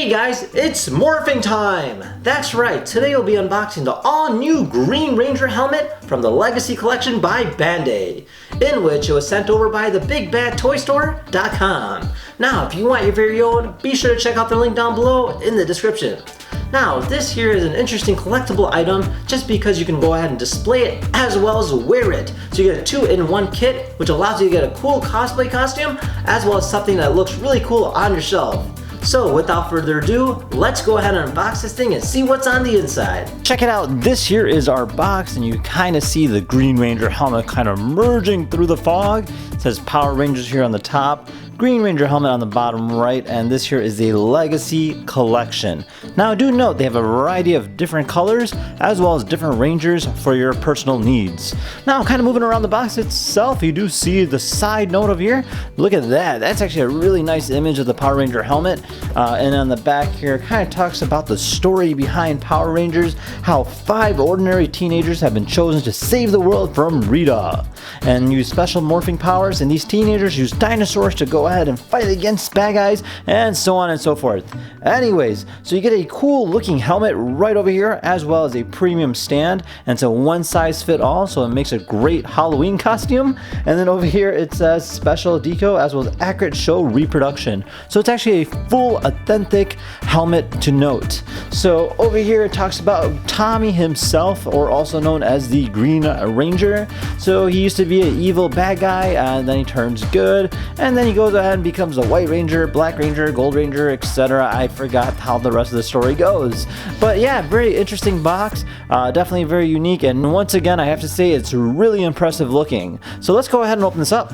Hey guys, it's morphing time! That's right, today we'll be unboxing the all-new Green Ranger helmet from the Legacy Collection by Band-Aid, in which it was sent over by the BigBadToyStore.com. Now, if you want your very own, be sure to check out the link down below in the description. Now, this here is an interesting collectible item just because you can go ahead and display it as well as wear it. So you get a 2-in-1 kit, which allows you to get a cool cosplay costume, as well as something that looks really cool on your shelf. So without further ado, let's go ahead and unbox this thing and see what's on the inside. Check it out, this here is our box and you kind of see the Green Ranger helmet kind of merging through the fog. It says Power Rangers here on the top, Green Ranger helmet on the bottom right, and this here is the Legacy Collection. Now do note they have a variety of different colors as well as different Rangers for your personal needs. Now kind of moving around the box itself, you do see the side note over here. Look at that, that's actually a really nice image of the Power Ranger helmet. And on the back here kind of talks about the story behind Power Rangers, how 5 ordinary teenagers have been chosen to save the world from Rita and use special morphing powers, and these teenagers use dinosaurs to go ahead and fight against bad guys and so on and so forth. Anyways, so you get a cool looking helmet right over here as well as a premium stand, and it's a one size fit all, so it makes a great Halloween costume. And then over here it says special deco as well as accurate show reproduction, so it's actually a full authentic helmet to note. So over here it talks about Tommy himself, or also known as the Green Ranger. So he used to be an evil bad guy, and then he turns good, and then he goes ahead and becomes a White Ranger, Black Ranger, Gold Ranger, etc. I forgot how the rest of the story goes. But yeah, very interesting box, definitely very unique, and once again I have to say it's really impressive looking. So let's go ahead and open this up.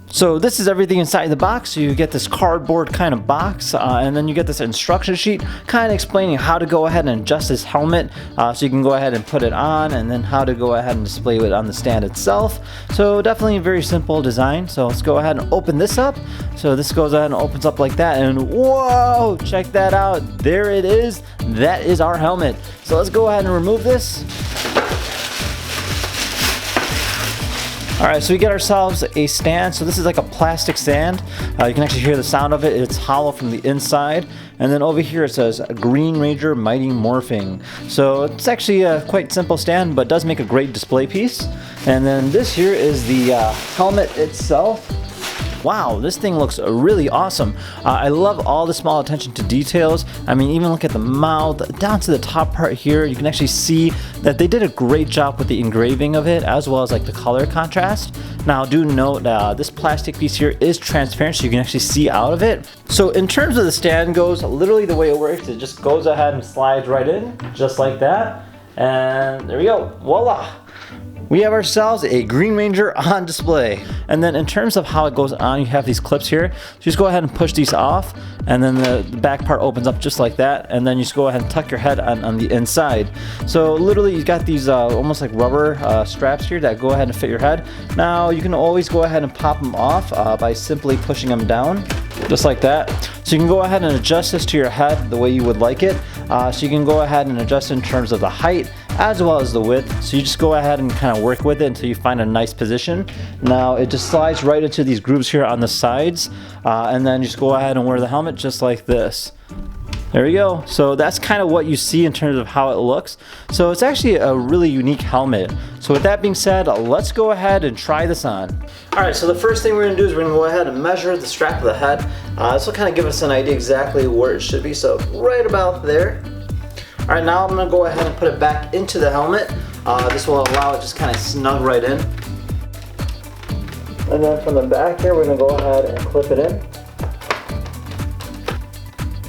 So this is everything inside the box. So you get this cardboard kind of box, and then you get this instruction sheet kind of explaining how to go ahead and adjust this helmet, so you can go ahead and put it on, and then how to go ahead and display it on the stand itself. So definitely a very simple design. So let's go ahead and open this up. So this goes ahead and opens up like that, and whoa, check that out. There it is. That is our helmet. So let's go ahead and remove this. Alright, so we get ourselves a stand. So this is like a plastic stand. You can actually hear the sound of it. It's hollow from the inside. And then over here it says Green Ranger Mighty Morphing. So it's actually a quite simple stand, but does make a great display piece. And then this here is the helmet itself. Wow, this thing looks really awesome. I love all the small attention to details. I mean, even look at the mouth, down to the top part here, you can actually see that they did a great job with the engraving of it, as well as like the color contrast. Now do note this plastic piece here is transparent, so you can actually see out of it. So in terms of the stand goes, literally the way it works, it just goes ahead and slides right in, just like that. And there we go, voila! We have ourselves a Green Ranger on display. And then in terms of how it goes on, you have these clips here. So just go ahead and push these off, and then the back part opens up just like that, and then you just go ahead and tuck your head on the inside. So literally you got these almost like rubber straps here that go ahead and fit your head. Now you can always go ahead and pop them off by simply pushing them down, just like that. So you can go ahead and adjust this to your head the way you would like it. So you can go ahead and adjust in terms of the height as well as the width. So you just go ahead and kind of work with it until you find a nice position. Now it just slides right into these grooves here on the sides, and then you just go ahead and wear the helmet just like this. There you go. So that's kind of what you see in terms of how it looks. So it's actually a really unique helmet. So with that being said, let's go ahead and try this on. Alright, so the first thing we're going to do is we're going to go ahead and measure the strap of the head. This will kind of give us an idea exactly where it should be. So right about there. Alright, now I'm going to go ahead and put it back into the helmet. This will allow it just kind of snug right in. And then from the back here, we're going to go ahead and clip it in.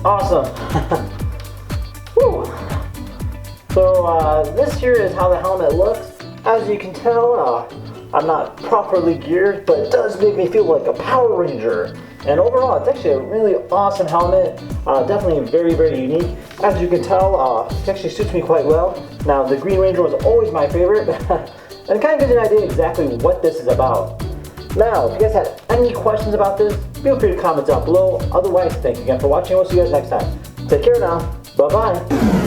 Awesome! Woo. So this here is how the helmet looks. As you can tell, I'm not properly geared, but it does make me feel like a Power Ranger. And overall, it's actually a really awesome helmet. Definitely very, very unique. As you can tell, it actually suits me quite well. Now, the Green Ranger was always my favorite, and it kind of gives you an idea exactly what this is about. Now, if you guys had any questions about this, feel free to comment down below. Otherwise, thank you again for watching. We'll see you guys next time. Take care now. Bye-bye.